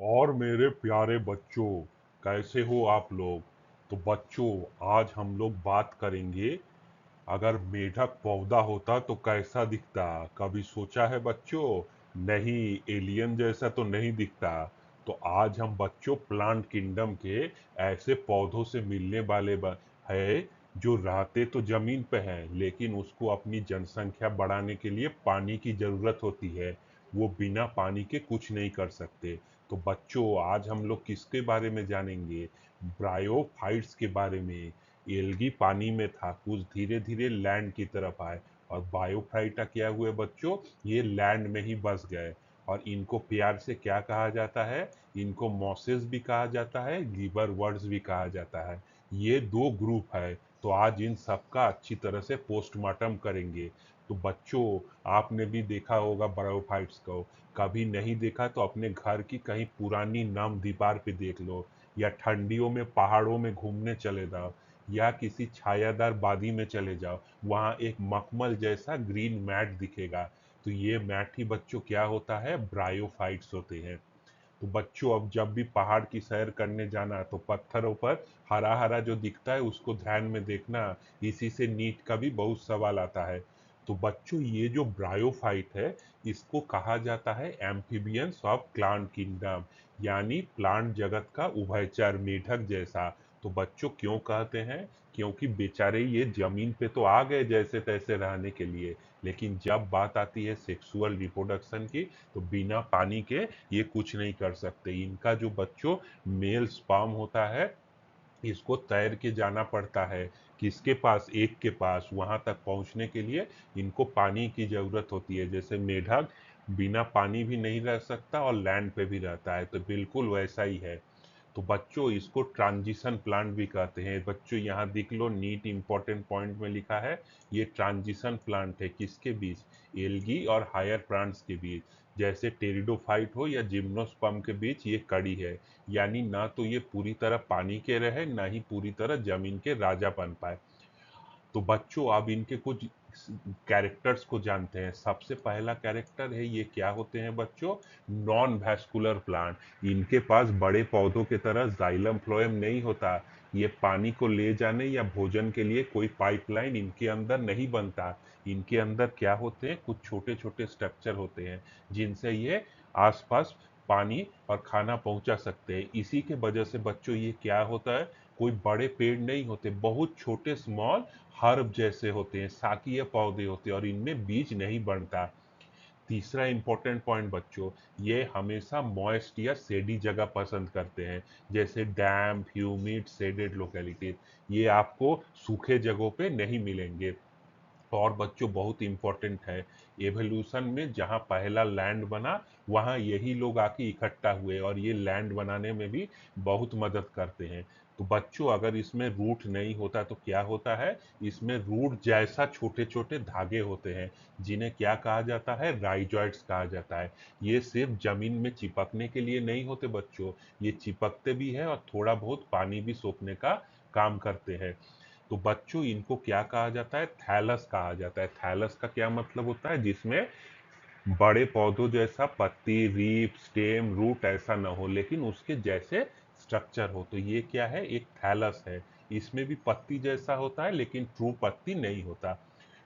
और मेरे प्यारे बच्चों, कैसे हो आप लोग। तो बच्चों, आज हम लोग बात करेंगे, अगर मेढक पौधा होता तो कैसा दिखता। कभी सोचा है बच्चों? नहीं, एलियन जैसा तो नहीं दिखता। तो आज हम बच्चों प्लांट किंगडम के ऐसे पौधों से मिलने वाले है जो रहते तो जमीन पे हैं, लेकिन उसको अपनी जनसंख्या बढ़ाने के लिए पानी की जरूरत होती है। वो बिना पानी के कुछ नहीं कर सकते। तो बच्चों, आज हम लोग किसके बारे में जानेंगे? ब्रायोफाइट्स के बारे में। एल्गी पानी में था, कुछ धीरे धीरे लैंड की तरफ आए, और बायोफाइटा क्या हुए बच्चों? ये लैंड में ही बस गए। और इनको प्यार से क्या कहा जाता है? इनको मॉसेस भी कहा जाता है, गिबर वर्ड्स भी कहा जाता है। ये दो ग्रुप है। तो आज इन सबका अच्छी तरह से पोस्टमार्टम करेंगे। तो बच्चों, आपने भी देखा होगा ब्रायोफाइट्स को। कभी नहीं देखा तो अपने घर की कहीं पुरानी नम दीवार पे देख लो, या ठंडियों में पहाड़ों में घूमने चले जाओ, या किसी छायादार वादी में चले जाओ। वहाँ एक मखमल जैसा ग्रीन मैट दिखेगा। तो ये मैट ही बच्चों क्या होता है? ब्रायोफाइट्स होते हैं। तो बच्चों, अब जब भी पहाड़ की सैर करने जाना तो पत्थरों पर हरा हरा जो दिखता है उसको ध्यान में देखना। इसी से नीट का भी बहुत सवाल आता है। तो बच्चों, ये जो ब्रायोफाइट है, इसको कहा जाता है एम्फीबियंस ऑफ प्लांट किंगडम, यानी प्लांट जगत का उभयचर, मेढक जैसा। तो बच्चों, क्यों कहते हैं? क्योंकि बेचारे ये जमीन पे तो आ गए जैसे तैसे रहने के लिए, लेकिन जब बात आती है सेक्सुअल रिप्रोडक्शन की, तो बिना पानी के ये कुछ नहीं कर सकते। इनका जो बच्चों मेल स्पर्म होता है, इसको तैर के जाना पड़ता है। किसके पास? एक के पास। वहां तक पहुंचने के लिए इनको पानी की जरूरत होती है। जैसे मेढक बिना पानी भी नहीं रह सकता और लैंड पे भी रहता है, तो बिल्कुल वैसा ही है। तो बच्चों, इसको ट्रांजिशन प्लांट भी कहते हैं। बच्चों, यहाँ देख लो, नीट इंपॉर्टेंट पॉइंट में लिखा है, ये ट्रांजिशन प्लांट है। किसके बीच? एल्गी और हायर प्लांट्स के बीच। जैसे टेरिडोफाइट हो या जिम्नोस्पर्म के बीच ये कड़ी है। यानी ना तो ये पूरी तरह पानी के रहे, ना ही पूरी तरह जमीन के राजा बन पाए। तो बच्चों, अब इनके कुछ कैरेक्टर्स को जानते हैं। सबसे पहला कैरेक्टर है, ये क्या होते हैं बच्चों? Non vascular plant. इनके पास बड़े पौधों की तरह जाइलम फ्लोएम नहीं होता। ये पानी को ले जाने या भोजन के लिए कोई पाइपलाइन इनके अंदर नहीं बनता। इनके अंदर क्या होते हैं? कुछ छोटे छोटे स्ट्रक्चर होते हैं, जिनसे ये आसपास पानी और खाना पहुंचा सकते हैं। इसी के वजह से बच्चों, ये क्या होता है? कोई बड़े पेड़ नहीं होते, बहुत छोटे स्मॉल हर्ब जैसे होते हैं, शाकीय पौधे होते हैं, और इनमें बीज नहीं बनता। तीसरा इंपॉर्टेंट पॉइंट बच्चों, ये हमेशा मॉइस्ट या सेडी जगह पसंद करते हैं। जैसे डैम्प, ह्यूमिड, सेडेड लोकेलिटीज। ये आपको सूखे जगहों पे नहीं मिलेंगे। और बच्चों, बहुत इंपॉर्टेंट है, एवोल्यूशन में जहाँ पहला लैंड बना, वहाँ यही लोग आके इकट्ठा हुए, और ये लैंड बनाने में भी बहुत मदद करते हैं। तो बच्चों, अगर इसमें रूट नहीं होता तो क्या होता है? इसमें रूट जैसा छोटे छोटे धागे होते हैं, जिन्हें क्या कहा जाता है? राइजॉइड्स कहा जाता है। ये सिर्फ जमीन में चिपकने के लिए नहीं होते बच्चों, ये चिपकते भी है और थोड़ा बहुत पानी भी सोखने का काम करते हैं। तो बच्चों, इनको क्या कहा जाता है? थैलस कहा जाता है। थैलस का क्या मतलब होता है? जिसमें बड़े पौधों जैसा पत्ती, रीप, स्टेम, रूट ऐसा न हो, लेकिन उसके जैसे स्ट्रक्चर हो। तो ये क्या है? एक थैलस है। इसमें भी पत्ती जैसा होता है, लेकिन ट्रू पत्ती नहीं होता।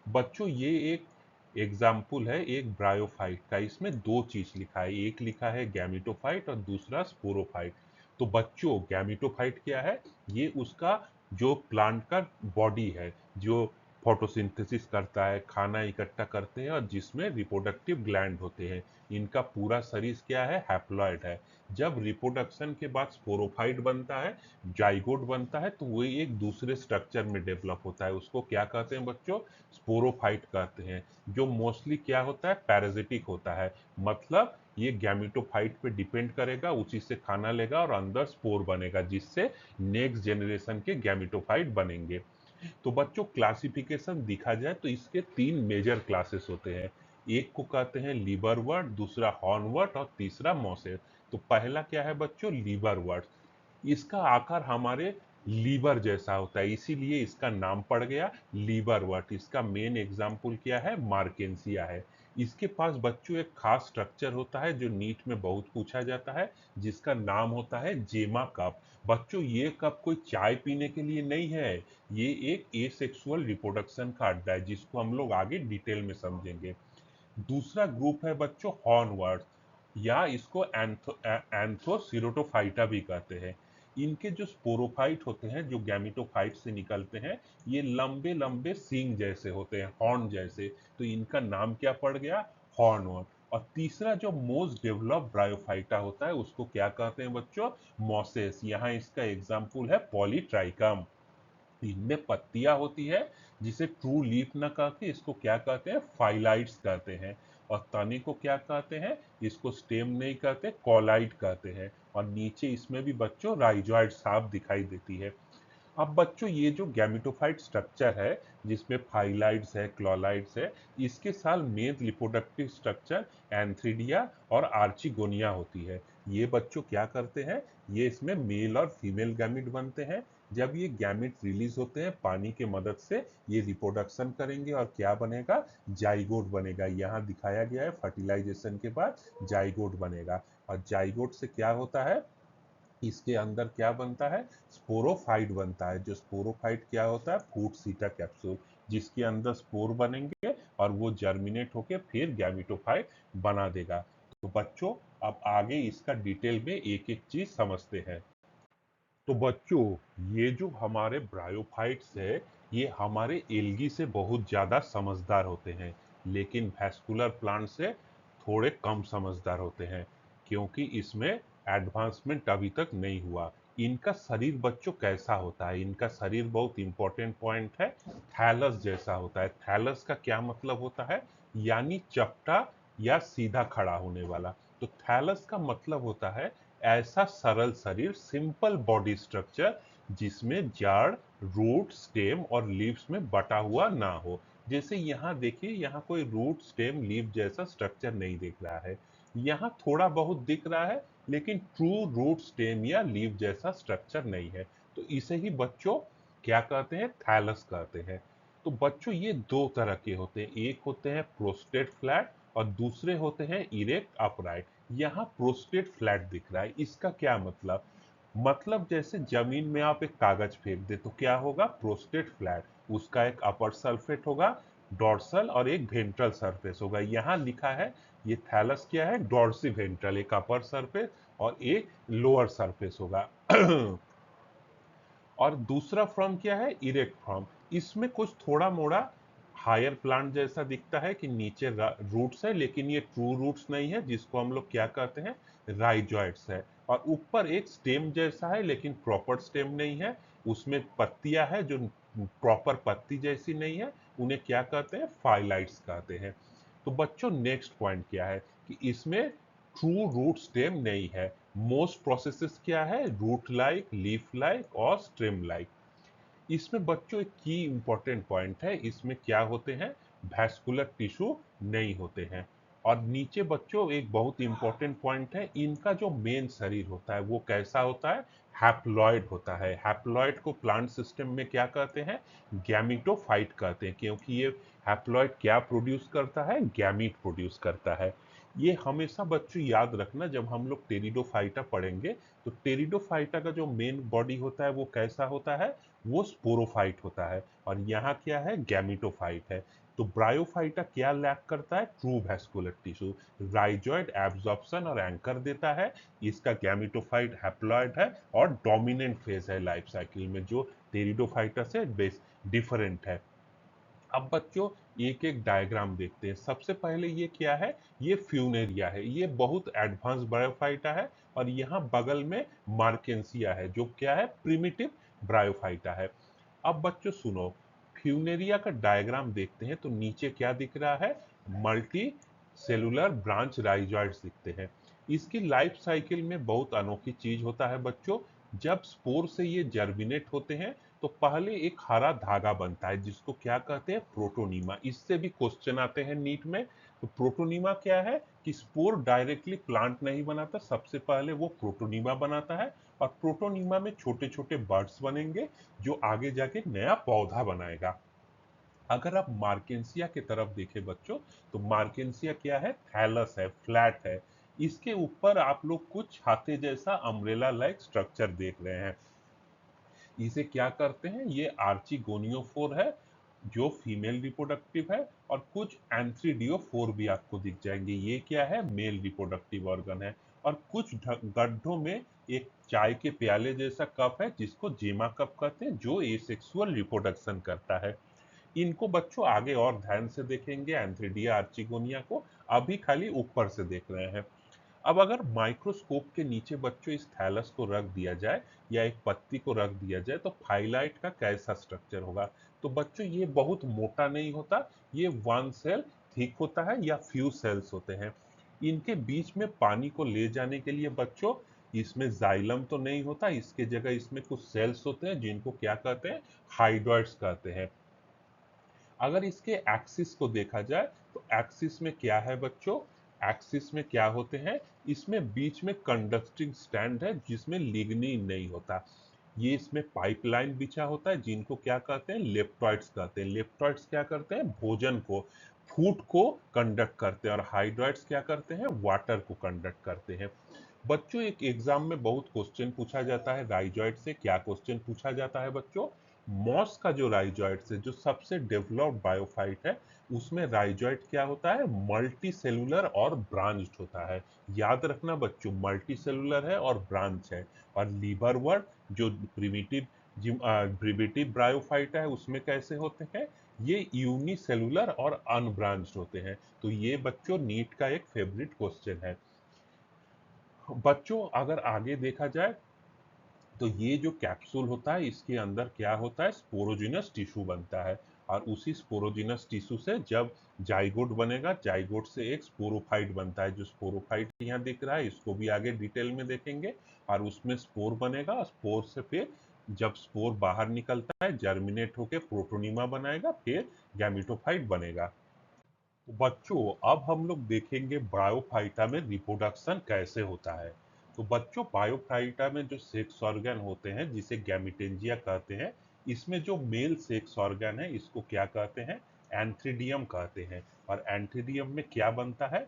बच्चों, ये एक एग्जाम्पल है एक ब्रायोफाइट का। इसमें दो चीज लिखा है, एक लिखा है गैमिटोफाइट और दूसरा स्पोरोफाइट। तो बच्चों, गैमिटोफाइट क्या है? ये उसका जो प्लांट का बॉडी है, जो फोटोसिंथेसिस करता है, खाना इकट्ठा करते हैं, और जिसमें रिप्रोडक्टिव ग्लैंड होते हैं। इनका पूरा शरीर क्या है? हैप्लॉइड है। जब रिप्रोडक्शन के बाद स्पोरोफाइट बनता है, जाइगोट बनता है, तो वो एक दूसरे स्ट्रक्चर में डेवलप होता है। उसको क्या कहते हैं बच्चों? स्पोरोफाइट कहते हैं। जो मोस्टली क्या होता है? पैरासिटिक होता है। मतलब ये गैमिटोफाइट पे डिपेंड करेगा, उसी से खाना लेगा और अंदर स्पोर बनेगा, जिससे नेक्स्ट जनरेशन के गैमिटोफाइट बनेंगे। तो बच्चों, क्लासिफिकेशन दिखा जाए तो इसके तीन मेजर क्लासेस होते हैं। एक को कहते हैं लीबरवर्ट, दूसरा हॉर्नवर्ट और तीसरा मॉसेस। तो पहला क्या है बच्चों? लीबरवर्ट। इसका आकार हमारे लीवर जैसा होता है, इसीलिए इसका नाम पड़ गया लीवरवर्ट। इसका मेन एग्जाम्पल क्या है? मार्केंसिया है। इसके पास बच्चों एक खास स्ट्रक्चर होता है जो नीट में बहुत पूछा जाता है, जिसका नाम होता है जेमा कप। बच्चों ये कप कोई चाय पीने के लिए नहीं है, ये एक एसेक्सुअल रिप्रोडक्शन का अड्डा है जिसको हम लोग आगे डिटेल में समझेंगे। दूसरा ग्रुप है बच्चों हॉर्नवर्ड्स, या इसको एंथोसिरोटोफाइटा भी कहते हैं। इनके जो स्पोरोफाइट होते हैं, जो गैमिटोफाइट से निकलते हैं, ये लंबे लंबे सींग जैसे होते हैं, हॉर्न जैसे। तो इनका नाम क्या पड़ गया? हॉर्नवर्ड। और तीसरा जो मोस्ट डेवलप्ड ब्रायोफाइटा होता है उसको क्या कहते हैं बच्चों? मोसेस। यहाँ इसका एग्जाम्पल है पॉलीट्राइकम। इनमें पत्तियां होती है, जिसे ट्रू लीफ न कहते इसको क्या कहते हैं? फाइलाइट्स कहते हैं। और तने को क्या कहते हैं? इसको स्टेम नहीं कहते, कॉलाइट कहते हैं। और नीचे इसमें भी बच्चों राइजॉइड साफ दिखाई देती है। अब बच्चों ये जो गैमेटोफाइट स्ट्रक्चर है, जिसमें फाइलाइड्स है, क्लोलाइड्स है, इसके साथ मेन रिप्रोडक्टिव स्ट्रक्चर एंथ्रिडिया और आर्चिगोनिया होती है। ये बच्चों क्या करते हैं? ये इसमें मेल और फीमेल गैमिट बनते हैं। जब ये गैमिट रिलीज होते हैं पानी के मदद से, ये रिप्रोडक्शन करेंगे और क्या बनेगा? जाइगोट बनेगा। यहाँ दिखाया गया है फर्टिलाइजेशन के बाद जाइगोट बनेगा। और जाइगोट से क्या होता है? इसके अंदर क्या बनता है? स्पोरोफाइट बनता है। जो स्पोरोफाइट क्या होता है? फूट सीटा कैप्सूल, जिसके अंदर स्पोर बनेंगे और वो जर्मिनेट होके फिर गैमिटोफाइट बना देगा। तो बच्चों अब आगे इसका डिटेल में एक एक चीज समझते हैं। तो बच्चों ये जो हमारे ब्रायोफाइट्स है, ये हमारे एल्गी से बहुत ज़्यादा समझदार होते हैं, लेकिन वैस्कुलर प्लांट से थोड़े कम समझदार होते हैं, क्योंकि इसमें एडवांसमेंट अभी तक नहीं हुआ। इनका शरीर बच्चों कैसा होता है? इनका शरीर बहुत इंपॉर्टेंट पॉइंट है, थैलस जैसा होता है। थैलस का क्या मतलब होता है? यानी चपटा या सीधा खड़ा होने वाला। तो थैलस का मतलब होता है ऐसा सरल शरीर, सिंपल बॉडी स्ट्रक्चर, जिसमें जड़, रूट, स्टेम और लीव्स में बटा हुआ ना हो। जैसे यहाँ देखिए, यहाँ कोई रूट, स्टेम, लीव जैसा स्ट्रक्चर नहीं दिख रहा है। यहाँ थोड़ा बहुत दिख रहा है, लेकिन ट्रू रूट, स्टेम या लीव जैसा स्ट्रक्चर नहीं है। तो इसे ही बच्चों क्या कहते हैं? थैलस कहते हैं। तो बच्चों ये दो तरह के होते हैं, एक होते हैं प्रोस्टेट फ्लैट और दूसरे होते हैं इरेक्ट अपराइट। यहाँ प्रोस्टेट फ्लैट दिख रहा है, इसका क्या मतलब? मतलब जैसे जमीन में आप एक कागज फेंक दे तो क्या होगा? Prostate flat. उसका एक अपर सरफेस होगा, डॉर्सल, और एक वेंट्रल सरफेस होगा। यहाँ लिखा है ये थैलस क्या है? डॉर्सी वेंट्रल, एक अपर सरफेस और एक लोअर सरफेस होगा। और दूसरा फॉर्म क्या है? Erect form. इसमें कुछ थोड़ा मोड़ा हायर प्लांट जैसा दिखता है कि नीचे रूट्स है, लेकिन ये ट्रू रूट्स नहीं है, जिसको हम लोग क्या कहते हैं? राइजॉइड्स है। और ऊपर एक स्टेम जैसा है, लेकिन प्रॉपर स्टेम नहीं है। उसमें पत्तियां है जो प्रॉपर पत्ती जैसी नहीं है, उन्हें क्या कहते हैं? फाइलाइट्स कहते हैं। तो बच्चों नेक्स्ट पॉइंट क्या है? कि इसमें ट्रू रूट स्टेम नहीं है। मोस्ट प्रोसेसेस क्या है? रूट लाइक, लीफ लाइक और स्टेम लाइक। इसमें बच्चों एक की इंपॉर्टेंट पॉइंट है, इसमें क्या होते हैं? वैस्कुलर टिश्यू नहीं होते हैं। और नीचे बच्चों एक बहुत इंपॉर्टेंट पॉइंट है, इनका जो मेन शरीर होता है वो कैसा होता है? हैप्लॉइड होता है। हैप्लॉइड को प्लांट सिस्टम में क्या कहते हैं? गैमिटोफाइट कहते हैं, क्योंकि ये हैप्लॉइड क्या प्रोड्यूस करता है? गैमीट प्रोड्यूस करता है। ये हमेशा बच्चों याद रखना, जब हम लोग टेरिडोफाइटा पढ़ेंगे तो टेरिडोफाइटा का जो मेन बॉडी होता है वो कैसा होता है? वो स्पोरोफाइट होता है। और यहाँ क्या है? गैमिटोफाइट है। तो ब्रायोफाइटा क्या लैक करता है? True vascular tissue. Rhizoid absorption और एंकर देता है। इसका गैमिटोफाइट हैप्लॉइड है और डोमिनेंट फेज है लाइफ साइकिल में, जो टेरिडोफाइटा से बेस डिफरेंट है। अब बच्चों एक एक डायग्राम देखते हैं। सबसे पहले ये क्या है? ये फ्यूनेरिया है, ये बहुत एडवांस ब्रायोफाइटा है। और यहाँ बगल में मार्केंसिया है, जो क्या है? प्रिमिटिव ब्रायोफाइटा है। अब बच्चों सुनो, फ्यूनेरिया का डायग्राम देखते हैं तो नीचे क्या दिख रहा है? मल्टी सेलुलर ब्रांच राइजॉइड्स दिखते हैं। इसकी लाइफ साइकिल में बहुत अनोखी चीज होता है बच्चों। जब स्पोर से ये जर्मिनेट होते हैं तो पहले एक हरा धागा बनता है, जिसको क्या कहते हैं? प्रोटोनीमा। इससे भी क्वेश्चन आते हैं नीट में। तो प्रोटोनीमा क्या है? कि स्पोर डायरेक्टली प्लांट नहीं बनाता, सबसे पहले वो प्रोटोनीमा बनाता है। और प्रोटोनीमा में छोटे छोटे बर्ड्स बनेंगे, जो आगे जाके नया पौधा बनाएगा। अगर आप मार्केंसिया की तरफ देखें बच्चों, तो मार्केंसिया क्या है, थैलस है, फ्लैट है। इसके ऊपर आप लोग कुछ छाते जैसा अम्ब्रेला लाइक स्ट्रक्चर देख रहे हैं। इसे क्या करते हैं, ये आर्चिगोनियोफोर है जो फीमेल रिप्रोडक्टिव है, और कुछ एंथ्रीडियोफोर भी आपको दिख जाएंगे, ये क्या है, मेल रिप्रोडक्टिव ऑर्गन है। और कुछ गड्ढों में एक चाय के प्याले जैसा कप है जिसको जेमा कप कहते हैं, जो एसेक्सुअल रिप्रोडक्शन करता है। इनको बच्चों आगे और ध्यान से देखेंगे एंथ्रीडिया आर्चिगोनिया को, अभी खाली ऊपर से देख रहे हैं। अब अगर माइक्रोस्कोप के नीचे बच्चों इस थैलस को रख दिया जाए या एक पत्ती को रख दिया जाए तो फाइलाइट का कैसा स्ट्रक्चर होगा। तो बच्चों ये बहुत मोटा नहीं होता, ये वन सेल थिक होता है या फ्यू सेल्स होते हैं। इनके बीच में पानी को ले जाने के लिए बच्चों इसमें जाइलम तो नहीं होता, इसके जगह इसमें कुछ सेल्स होते हैं जिनको क्या कहते हैं, हाइड्रॉइड्स कहते हैं। अगर इसके एक्सिस को देखा जाए तो एक्सिस में क्या है बच्चों, एक्सिस में क्या होते हैं, इसमें बीच में कंडक्टिंग स्टैंड है जिसमें लिग्निन नहीं होता। ये इसमें पाइपलाइन बिछा होता है जिनको क्या कहते हैं, लेप्टॉइड्स कहते हैं। लेप्टॉइड्स क्या करते हैं, भोजन को, फूड को कंडक्ट करते हैं, और हाइड्रॉइड्स क्या करते हैं, वाटर को कंडक्ट करते हैं। बच्चों एक एग्जाम में बहुत क्वेश्चन पूछा जाता है राइजॉइड से। क्या क्वेश्चन पूछा जाता है बच्चों, मॉस का जो राइजॉइड्स है, जो सबसे डेवलप्ड बायोफाइट है, उसमें राइजॉइड क्या होता है, मल्टी सेलुलर और ब्रांच्ड होता है। याद रखना बच्चों, मल्टी सेलुलर है और ब्रांच है। और लीवरवर्ट जो प्रिमिटिव प्रिमिटिव ब्रायोफाइट है, उसमें कैसे होते हैं, ये यूनिसेलुलर और अनब्रांच्ड होते हैं। तो ये बच्चों नीट का एक फेवरेट क्वेश्चन है। बच्चों अगर आगे देखा जाए तो ये जो कैप्सूल होता है इसके अंदर क्या होता है, स्पोरोजिनस टिश्यू बनता है। और उसी स्पोरोजिनस टिश्यू से जब जाइगोट बनेगा, जाइगोट से एक स्पोरोफाइट बनता है। जो स्पोरोफाइट यहाँ दिख रहा है इसको भी आगे डिटेल में देखेंगे। और उसमें स्पोर बनेगा, स्पोर से फिर जब स्पोर बाहर निकलता है जर्मिनेट होकर प्रोटोनिमा बनाएगा, फिर गैमिटोफाइट बनेगा। तो बच्चों अब हम लोग देखेंगे बायोफाइटा में रिप्रोडक्शन कैसे होता है। तो बच्चों बायोफाइटा में जो सेक्स ऑर्गन होते हैं जिसे गैमिटेंजिया कहते हैं, इसमें जो मेल सेक्स ऑर्गन है इसको क्या कहते हैं, एंथ्रीडियम कहते हैं। और एंथ्रीडियम में क्या बनता है,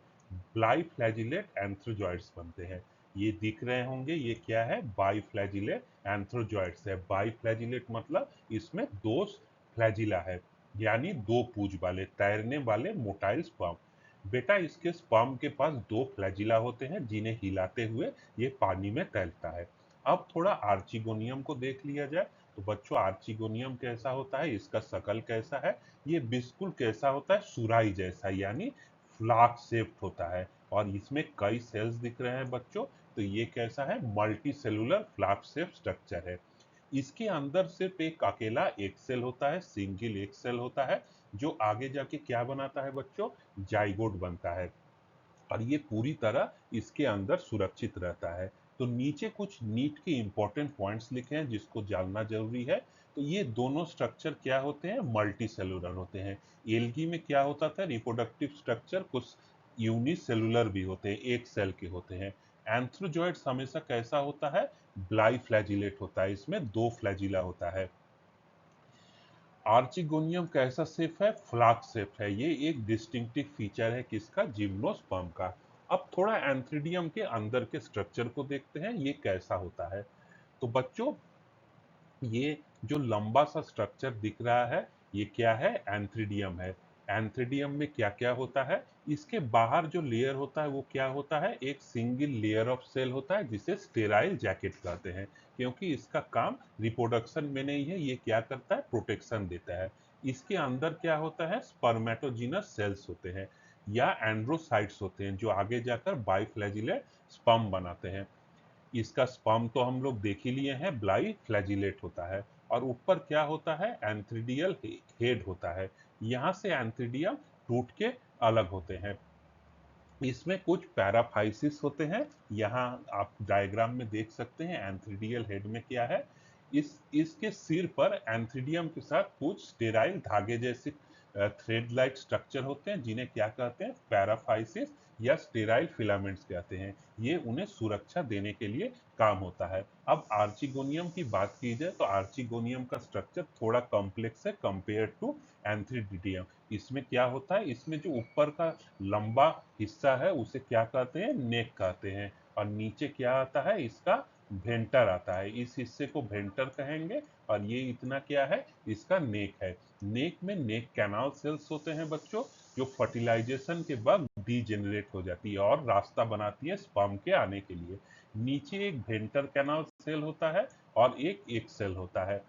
बाइफ्लैजिलेट एंथ्रोजॉइड्स बनते हैं। ये दिख रहे होंगे, ये क्या है, बाइफ्लैजिलेट एंथ्रोजॉइड्स है। बाइफ्लैजिलेट मतलब इसमें दो फ्लैजिला है, यानी दो पूंछ वाले तैरने वाले मोटाइल स्पर्म। बेटा इसके स्पर्म के पास दो फ्लैजिला होते हैं जिन्हें हिलाते हुए ये पानी में तैरता है। अब थोड़ा आर्चिगोनियम को देख लिया जाए। तो बच्चों आर्चिगोनियम कैसा होता है, इसका शकल कैसा है, ये बिल्कुल कैसा होता है, सुराही जैसा, यानी फ्लाक शेप्ड होता है। और इसमें कई सेल्स दिख रहे हैं बच्चों। तो ये कैसा है, मल्टी सेलुलर फ्लाक शेप स्ट्रक्चर है। इसके अंदर सिर्फ एक अकेला एक सेल होता है, सिंगल एक सेल होता है, जो आगे जाके क्या बनाता है बच्चों, जाइगोट बनता है। और ये पूरी तरह इसके अंदर सुरक्षित रहता है। तो नीचे कुछ नीट के इंपॉर्टेंट पॉइंट्स लिखे हैं जिसको जानना जरूरी है। तो ये दोनों स्ट्रक्चर क्या होते हैं, मल्टी सेलुलर होते हैं। एल्गी में क्या होता था, रिप्रोडक्टिव स्ट्रक्चर कुछ यूनिसेलुलर भी होते हैं, एक सेल के होते हैं। एंथ्रोजॉइड्स हमेशा कैसा होता है, ब्लाई फ्लैजिलेट होता है, इसमें दो फ्लैजिला होता है। आर्चिगोनियम कैसा शेप है, फ्लास्क शेप है। ये एक डिस्टिंक्टिव फीचर है किसका, जिम्नोस्पर्म का। अब थोड़ा एंथ्रीडियम के अंदर के स्ट्रक्चर को देखते हैं, ये कैसा होता है। तो बच्चों ये जो लंबा सा स्ट्रक्चर दिख रहा है, ये क्या है, एंथ्रीडियम है। एंथ्रीडियम में क्या क्या होता है, इसके बाहर जो लेयर होता है वो क्या होता है, एक सिंगल लेयर ऑफ सेल होता है जिसे स्टेराइल जैकेट कहते हैं। क्योंकि इसका काम रिप्रोडक्शन में नहीं है, ये क्या करता है, प्रोटेक्शन देता है। इसके अंदर क्या होता है, स्पर्मेटोजिनस सेल्स होते हैं या एंड्रोसाइट्स होते हैं, जो आगे जाकर बाइफ्लैजिलेट स्पर्म बनाते हैं। इसका स्पर्म तो हम लोग देख ही लिए हैं, ब्लाई फ्लैजिलेट होता है। और ऊपर क्या होता है, एंथ्रीडियल हेड होता है। यहाँ से एंथ्रीडियम टूट के अलग होते हैं। इसमें कुछ पैराफाइसिस होते हैं, यहाँ आप डायग्राम में देख सकते हैं एंथ्रीडियल हेड में क्या है। इसके सिर पर एंथ्रीडियम के साथ कुछ स्टेराइल धागे जैसे थ्रेड लाइक स्ट्रक्चर होते हैं जिन्हें क्या कहते हैं, पैराफाइसिस या स्टेराइल फिलामेंट्स कहते हैं। ये उन्हें सुरक्षा देने के लिए काम होता है। अब आर्चिगोनियम की बात की जाए तो आर्चिगोनियम का स्ट्रक्चर थोड़ा कॉम्प्लेक्स है कंपेयर टू एंथ्रीडिडियम। इसमें क्या होता है, इसमें जो ऊपर का लंबा हिस्सा है उसे क्या कहते हैं, नेक कहते हैं, और नीचे क्या आता है, इसका भेंटर आता है। इस हिस्से को भेंटर कहेंगे, और ये इतना क्या है, इसका नेक है। नेक में नेक कैनाल सेल्स होते हैं बच्चों, जो फर्टिलाइजेशन के बाद डीजेनरेट हो जाती है और रास्ता बनाती है स्पर्म के आने के लिए। नीचे एक भेंटर कैनाल सेल होता है और एक सेल होता है।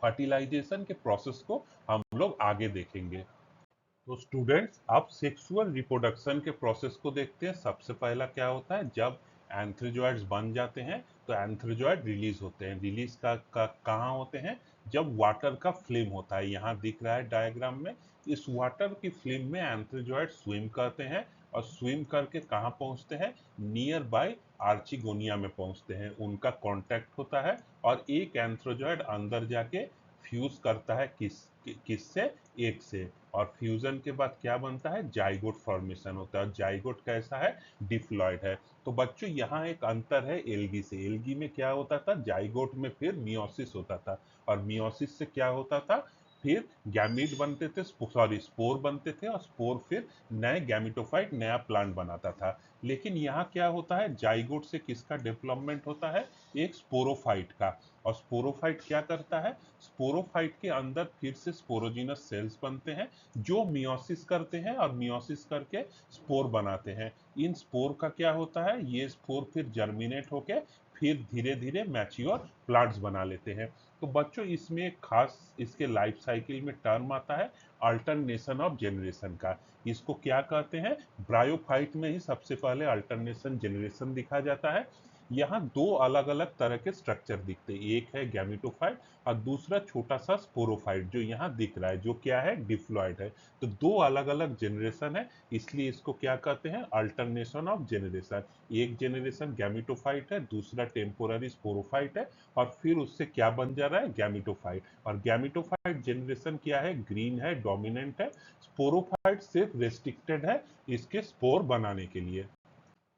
फर्टिलाइजेशन के प्रोसेस को हम लोग आगे देखेंगे। तो स्टूडेंट्स, आप सेक्सुअल रिप्रोडक्शन के प्रोसेस को देखते हैं। सबसे पहला क्या होता है, जब एंथ्रोजॉइड्स बन जाते हैं तो एंथ्रोजॉइड रिलीज होते हैं। रिलीज कहाँ होते हैं, जब वाटर का फिल्म होता है, यहाँ दिख रहा है डायग्राम में। इस वाटर की फिल्म में एंथ्रोजॉइड स्विम करते हैं, और स्विम करके कहाँ पहुंचते हैं, नियर बाय आर्चिगोनिया में पहुंचते हैं। उनका कांटेक्ट होता है और एक एंथ्रोजॉइड अंदर जाके फ्यूज करता है किससे, एक से। और फ्यूजन के बाद क्या बनता है, जाइगोट फॉर्मेशन होता है। जाइगोट कैसा है, डिप्लॉयड है। तो बच्चों यहाँ एक अंतर है एल्गी से। एल्गी में क्या होता था, जाइगोट में फिर मियोसिस होता था, और मियोसिस से क्या होता था, फिर गैमीट बनते थे, सॉरी स्पोर बनते थे, और स्पोर फिर नए गैमिटोफाइट, नया प्लांट बनाता था। लेकिन यहाँ क्या होता है, जाइगोट से किसका डेवलपमेंट होता है, एक स्पोरोफाइट का। और स्पोरोफाइट क्या करता है, स्पोरोफाइट के अंदर फिर से स्पोरोजिनस सेल्स बनते हैं, जो मियोसिस करते हैं और मियोसिस करके स्पोर बनाते हैं। इन स्पोर का क्या होता है, ये स्पोर फिर जर्मिनेट होके फिर धीरे धीरे मैच्योर प्लांट्स बना लेते हैं। तो बच्चों, इसमें एक खास इसके लाइफ साइकिल में टर्म आता है अल्टरनेशन ऑफ जनरेशन का। इसको क्या कहते हैं, ब्रायोफाइट में ही सबसे पहले अल्टरनेशन जनरेशन दिखा जाता है। यहाँ दो अलग अलग तरह के स्ट्रक्चर दिखते हैं, एक है गैमिटोफाइट और दूसरा छोटा सा स्पोरोफाइट जो यहाँ दिख रहा है, जो क्या है, डिप्लॉयड है। तो दो अलग अलग जनरेशन है, इसलिए इसको क्या कहते हैं, अल्टरनेशन ऑफ जनरेशन। एक जनरेशन गैमिटोफाइट है, दूसरा टेम्पोररी स्पोरोफाइट है, और फिर उससे क्या बन जा रहा है, गैमिटोफाइट। और गैमिटोफाइट जनरेशन क्या है, ग्रीन है, डोमिनेंट है। स्पोरोफाइट सिर्फ रेस्ट्रिक्टेड है इसके स्पोर बनाने के लिए।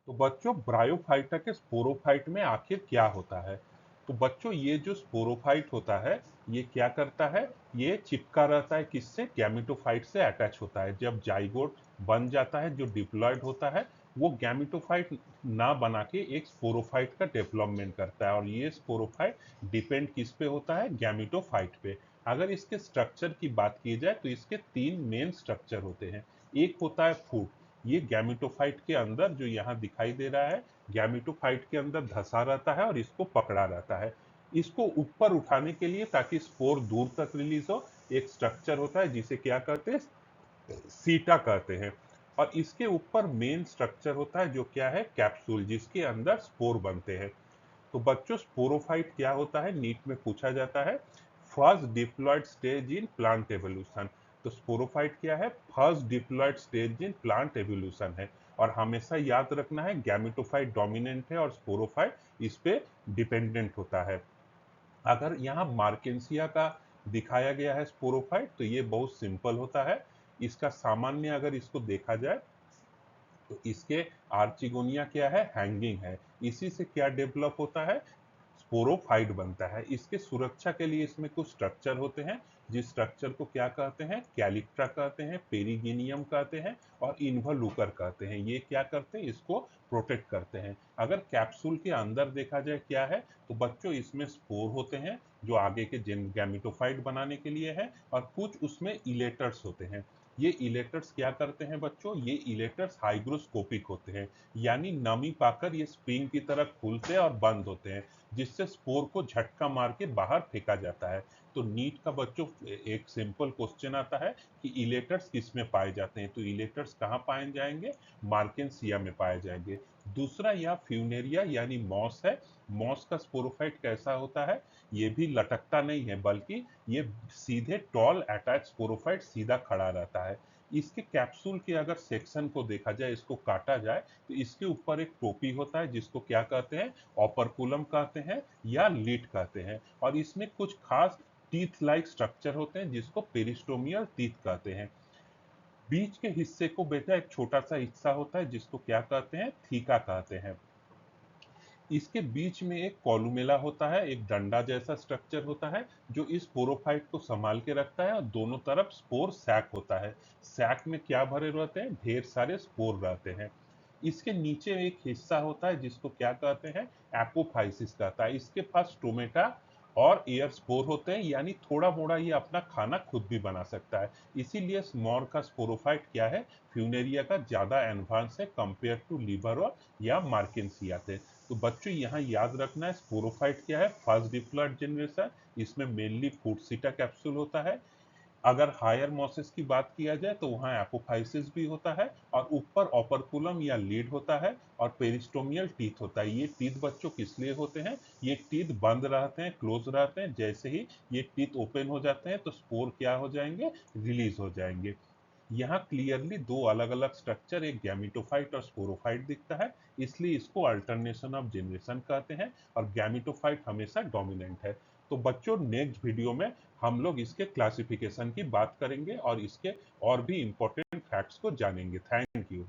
तो बच्चों, ब्रायोफाइटा के स्पोरोफाइट में आखिर क्या होता है। तो बच्चों, ये जो स्पोरोफाइट होता है, ये क्या करता है, ये चिपका रहता है किससे, गैमिटोफाइट से अटैच होता है। जब जाइगोट बन जाता है जो डिप्लॉयड होता है, वो गैमिटोफाइट ना बना के एक स्पोरोफाइट का डेवलपमेंट करता है, और ये स्पोरोफाइट डिपेंड किस पे होता है, गैमिटोफाइट पे। अगर इसके स्ट्रक्चर की बात की जाए तो इसके तीन मेन स्ट्रक्चर होते हैं। एक होता है फूट, ये गैमिटोफाइट के अंदर जो यहाँ दिखाई दे रहा है, गैमिटोफाइट के अंदर धंसा रहता है और इसको पकड़ा रहता है। इसको ऊपर उठाने के लिए, ताकि स्पोर दूर तक रिलीज हो, एक स्ट्रक्चर होता है जिसे क्या कहते हैं, सीटा कहते हैं। और इसके ऊपर मेन स्ट्रक्चर होता है जो क्या है, कैप्सूल, जिसके अंदर स्पोर बनते हैं। तो बच्चों, स्पोरोफाइट क्या होता है, नीट में पूछा जाता है, first diploid stage in plant evolution. तो स्पोरोफाइट क्या है, first diploid stage in plant evolution है। और हमेशा याद रखना है, गैमिटोफाइट डोमिनेंट है और स्पोरोफाइट इस पे डिपेंडेंट होता है। अगर यहाँ मार्केंसिया का दिखाया गया है स्पोरोफाइट, तो ये बहुत सिंपल होता है। इसका सामान्य अगर इसको देखा जाए तो इसके आर्चिगोनिया क्या है, हैंगिंग है। इसी से क्या डेवलप होता है, स्पोरोफाइट बनता है। इसके सुरक्षा के लिए इसमें कुछ स्ट्रक्चर होते हैं, जिस स्ट्रक्चर को क्या कहते हैं, कैलिप्ट्रा कहते हैं, पेरिगिनियम कहते हैं, और इन्वोलूकर कहते हैं। ये क्या करते हैं, इसको प्रोटेक्ट करते हैं। अगर कैप्सूल के अंदर देखा जाए क्या है, तो बच्चों इसमें स्पोर होते हैं जो आगे के गैमिटोफाइट बनाने के लिए है, और कुछ उसमें इलेटर्स होते हैं। ये इलेटर्स क्या करते हैं बच्चों, ये इलेटर्स हाइग्रोस्कोपिक होते हैं, यानी नमी पाकर ये स्प्रिंग की तरह खुलते हैं और बंद होते हैं, जिससे स्पोर को झटका मार के बाहर फेंका जाता है। तो नीट का बच्चों एक सिंपल क्वेश्चन आता है कि इलेटर्स किस में पाए जाते हैं, तो इलेटर्स कहाँ पाए जाएंगे, मार्केंसिया में पाए जाएंगे। दूसरा यह फ्यूनेरिया यानी मॉस है। मॉस का स्पोरोफाइट कैसा होता है, ये भी लटकता नहीं है, बल्कि ये सीधे टॉल अटैच स्पोरोफाइट सीधा खड़ा रहता है। इसके कैप्सूल के अगर सेक्शन को देखा जाए, इसको काटा जाए, तो इसके ऊपर एक टोपी होता है जिसको क्या कहते हैं, ऑपरकुलम कहते हैं या लीट कहते हैं। और इसमें कुछ खास टीथ लाइक स्ट्रक्चर होते हैं जिसको पेरिस्टोमियल टीथ कहते हैं। बीच के हिस्से को बेटा एक छोटा सा हिस्सा होता है जिसको क्या कहते हैं, थीका कहते हैं। इसके बीच में एक कॉलुमेला होता है, एक डंडा जैसा स्ट्रक्चर होता है जो इस स्पोरोफाइट को संभाल के रखता है, और दोनों तरफ स्पोर सैक होता है। सैक में क्या भरे रहते हैं, ढेर सारे स्पोर रहते हैं। इसके नीचे एक हिस्सा होता है जिसको क्या कहते हैं, एपोफाइसिस कहता है। इसके पास स्टोमेटा और एयर स्पोर होते हैं, यानी थोड़ा मोड़ा ये अपना खाना खुद भी बना सकता है। इसीलिए स्मॉर का स्पोरोफाइट क्या है, फ्यूनेरिया का ज्यादा एडवांस है कंपेयर टू लीवर और या मार्किनसिया थे। तो बच्चों यहाँ याद रखना है, स्पोरोफाइट क्या है, फर्स्ट डिप्लॉयड जनरेशन। इसमें मेनली फूटसीटा कैप्सूल होता है। अगर हायर मॉसेस की बात किया जाए तो वहाँ एपोफाइसिस भी होता है, और ऊपर ऑपरकुलम या लीड होता है, और पेरिस्टोमियल टीथ होता है। ये टीथ बच्चों किस लिए होते हैं, ये टीथ बंद रहते हैं, क्लोज रहते हैं। जैसे ही ये टीथ ओपन हो जाते हैं तो स्पोर क्या हो जाएंगे, रिलीज हो जाएंगे। यहाँ क्लियरली दो अलग अलग स्ट्रक्चर, एक गैमिटोफाइट और स्पोरोफाइट दिखता है, इसलिए इसको अल्टरनेशन ऑफ जनरेशन कहते हैं, और गैमिटोफाइट हमेशा डोमिनेंट है। तो बच्चों नेक्स्ट वीडियो में हम लोग इसके क्लासिफिकेशन की बात करेंगे और इसके और भी इंपॉर्टेंट फैक्ट्स को जानेंगे। Thank you.